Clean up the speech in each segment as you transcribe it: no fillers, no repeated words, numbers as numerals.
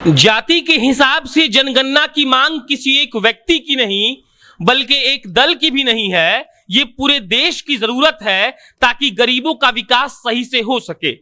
जाति के हिसाब से जनगणना की मांग किसी एक व्यक्ति की नहीं बल्कि एक दल की भी नहीं है, ये पूरे देश की जरूरत है ताकि गरीबों का विकास सही से हो सके।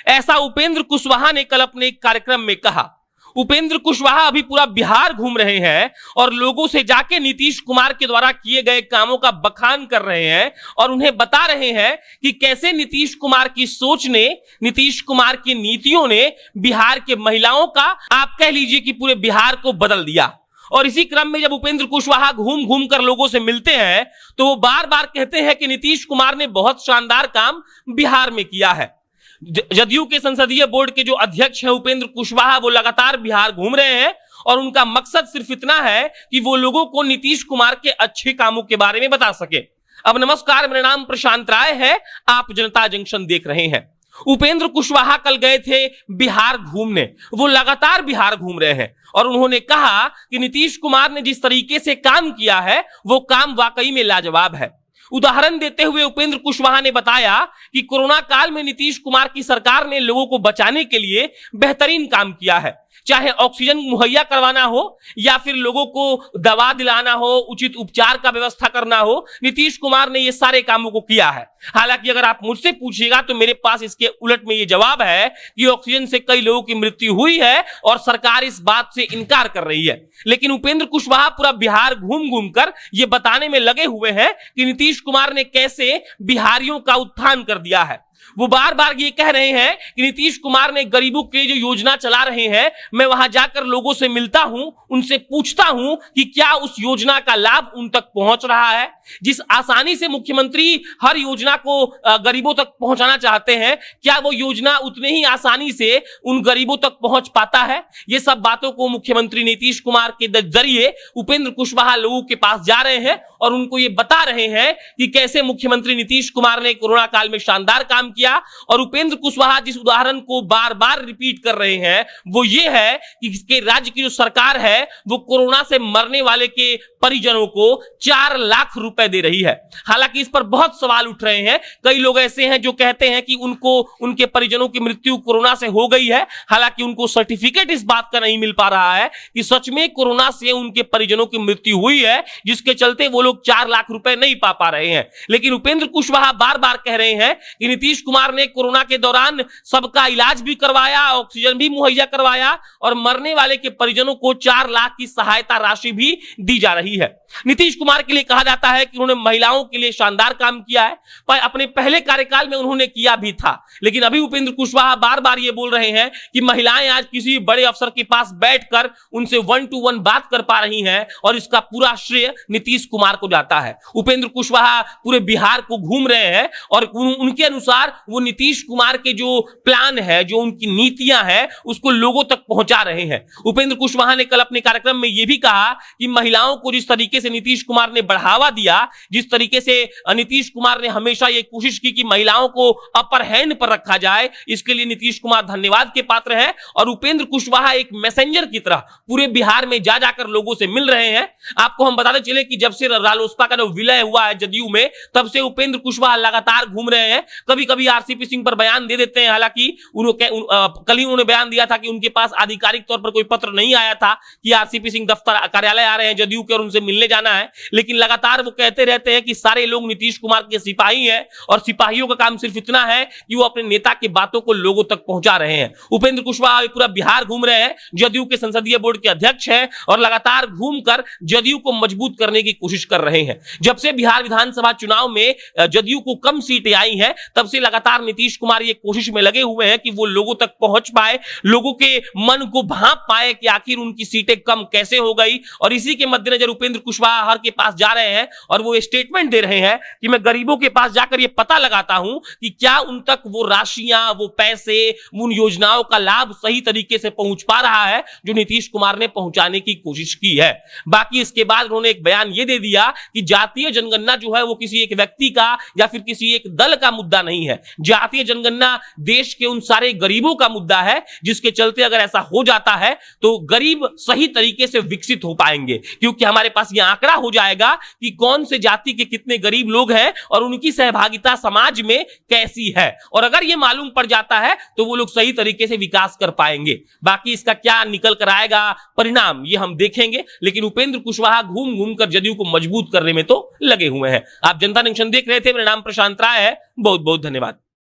ऐसा उपेंद्र कुशवाहा ने कल अपने एक कार्यक्रम में कहा। उपेंद्र कुशवाहा अभी पूरा बिहार घूम रहे हैं और लोगों से जाके नीतीश कुमार के द्वारा किए गए कामों का बखान कर रहे हैं और उन्हें बता रहे हैं कि कैसे नीतीश कुमार की सोच ने, नीतीश कुमार की नीतियों ने बिहार के महिलाओं का, आप कह लीजिए कि पूरे बिहार को बदल दिया। और इसी क्रम में जब उपेंद्र कुशवाहा घूम घूम कर लोगों से मिलते हैं तो वो बार बार कहते हैं कि नीतीश कुमार ने बहुत शानदार काम बिहार में किया है। जदयू के संसदीय बोर्ड के जो अध्यक्ष हैं उपेंद्र कुशवाहा, वो लगातार बिहार घूम रहे हैं और उनका मकसद सिर्फ इतना है कि वो लोगों को नीतीश कुमार के अच्छे कामों के बारे में बता सके। अब नमस्कार, मेरा नाम प्रशांत राय है, आप जनता जंक्शन देख रहे हैं। उपेंद्र कुशवाहा कल गए थे बिहार घूमने, वो लगातार बिहार घूम रहे हैं और उन्होंने कहा कि नीतीश कुमार ने जिस तरीके से काम किया है वो काम वाकई में लाजवाब है। उदाहरण देते हुए उपेंद्र कुशवाहा ने बताया कि कोरोना काल में नीतीश कुमार की सरकार ने लोगों को बचाने के लिए बेहतरीन काम किया है, चाहे ऑक्सीजन मुहैया करवाना हो या फिर लोगों को दवा दिलाना हो, उचित उपचार का व्यवस्था करना हो, नीतीश कुमार ने ये सारे कामों को किया है। हालांकि अगर आप मुझसे पूछिएगा तो मेरे पास इसके उलट में ये जवाब है कि ऑक्सीजन से कई लोगों की मृत्यु हुई है और सरकार इस बात से इनकार कर रही है। लेकिन उपेंद्र कुशवाहा पूरा बिहार घूम घूम कर ये बताने में लगे हुए हैं कि नीतीश कुमार ने कैसे बिहारियों का उत्थान कर दिया है। वो बार बार ये कह रहे हैं कि नीतीश कुमार ने गरीबों के जो योजना चला रहे हैं, मैं वहां जाकर लोगों से मिलता हूं, उनसे पूछता हूं कि क्या उस योजना का लाभ उन तक पहुंच रहा है। जिस आसानी से मुख्यमंत्री हर योजना को गरीबों तक पहुंचाना चाहते हैं, क्या वो योजना उतने ही आसानी से उन गरीबों तक पहुंच पाता है। ये सब बातों को मुख्यमंत्री नीतीश कुमार के जरिए उपेंद्र कुशवाहा लोगों के पास जा रहे हैं और उनको ये बता रहे हैं कि कैसे मुख्यमंत्री नीतीश कुमार ने कोरोना काल में शानदार काम किया। और उपेंद्र कुशवाहा जिस उदाहरण को बार बार रिपीट कर रहे हैं वो ये है कि इसके राज्य की जो सरकार है वो कोरोना से मरने वाले के परिजनों को 4 लाख रुपए दे रही है। हालांकि इस पर बहुत सवाल उठ रहे हैं। कई लोग ऐसे हैं जो कहते हैं कि उनको, उनके परिजनों की मृत्यु कोरोना से हो गई है, हालांकि उनको सर्टिफिकेट इस बात का नहीं मिल पा रहा है कि सच में कोरोना से उनके परिजनों की मृत्यु हुई है, जिसके चलते वो लोग 4 लाख रुपए नहीं पा रहे हैं। लेकिन उपेंद्र कुशवाहा बार बार कह रहे हैं कि नीतीश कुमार ने कोरोना के दौरान सबका इलाज भी करवाया, ऑक्सीजन भी मुहैया करवाया और मरने वाले के परिजनों को 4 लाख की सहायता राशि भी दी जा रही है। नीतीश कुमार के लिए कहा जाता है कि उन्होंने महिलाओं के लिए शानदार काम किया है, पर अपने पहले कार्यकाल में उन्होंने किया भी था। लेकिन अभी उपेंद्र कुशवाहा बार बार ये बोल रहे हैं कि महिलाएं आज किसी बड़े अफसर के पास बैठकर उनसे 1 to 1 बात कर पा रही हैं और इसका पूरा श्रेय नीतीश कुमार को जाता है। उपेंद्र कुशवाहा पूरे बिहार को घूम रहे हैं और उनके अनुसार वो नीतीश कुमार के जो प्लान है, जो उनकी नीतियां हैं, उसको लोगों तक पहुंचा रहे हैं। उपेंद्र कुशवाहा ने कल अपने कार्यक्रम में यह भी कहा कि महिलाओं को जिस तरीके से नीतीश कुमार ने बढ़ावा दिया, जिस तरीके से नीतीश कुमार ने हमेशा यह कोशिश की कि महिलाओं को अपर हैंड पर रखा जाए, इसके लिए नीतीश कुमार धन्यवाद के पात्र है। और उपेंद्र कुशवाहा एक मैसेंजर की तरह पूरे बिहार में जा जाकर लोगों से मिल रहे हैं। आपको हम बताते चले कि जब से रालोसपा का जो विलय हुआ है जदयू में, तब से उपेंद्र कुशवाहा लगातार घूम रहे हैं। कभी कभी आरसीपी सिंह पर बयान दे देते हैं, हालांकि कल ही उन्होंने बयान दिया था कि उनके पास आधिकारिक तौर पर कोई पत्र नहीं आया था कि आरसीपी सिंह दफ्तर कार्यालय आ रहे हैं जदयू के और उनसे मिलने जाना है। लेकिन लगातार वो कहते रहते हैं कि सारे लोग नीतीश कुमार के सिपाही हैं और सिपाहियों का काम सिर्फ इतना है कि वो अपने नेता की बातों को लोगों तक पहुंचा रहे हैं। उपेंद्र कुशवाहा पूरा बिहार घूम रहे हैं, जदयू के संसदीय बोर्ड के अध्यक्ष हैं और लगातार घूमकर जदयू को मजबूत करने की कोशिश कर रहे हैं। जब से बिहार विधानसभा चुनाव में जदयू को कम सीटें आई हैं, तब से लगातार नीतीश कुमार ये कोशिश में लगे हुए हैं कि वो लोगों तक पहुंच पाए, लोगों के मन को भांप पाए कि आखिर उनकी सीटें कम कैसे हो गई। और इसी के मद्देनजर उपेंद्र कुशवाहा हर के पास जा रहे हैं और वो स्टेटमेंट दे रहे हैं कि मैं गरीबों के पास जाकर ये पता लगाता हूं कि क्या उन तक वो राशियां, वो पैसे, उन योजनाओं का लाभ सही तरीके से पहुंच पा रहा है जो नीतीश कुमार ने पहुंचाने की कोशिश की है। बाकी इसके बाद उन्होंने एक बयान ये दे दिया कि जातीय जनगणना जो है वो किसी एक व्यक्ति का या फिर किसी एक दल का मुद्दा नहीं है, है। जातीय जनगणना देश के उन सारे गरीबों का मुद्दा है जिसके चलते अगर ऐसा हो जाता है तो गरीब सही तरीके से विकसित हो पाएंगे, क्योंकि हमारे पास यह आंकड़ा हो जाएगा कि कौन से जाति के कितने गरीब लोग हैं और उनकी सहभागिता समाज में कैसी है। और अगर यह मालूम पड़ जाता है तो वो लोग सही तरीके से विकास कर पाएंगे। बाकी इसका क्या निकल कर आएगा परिणाम ये हम देखेंगे, लेकिन उपेंद्र कुशवाहा घूम घूम कर जदयू को मजबूत करने में तो लगे हुए हैं। आप जनता जंक्शन देख रहे थे, मेरा नाम प्रशांत राय है। बहुत बहुत धन्यवाद।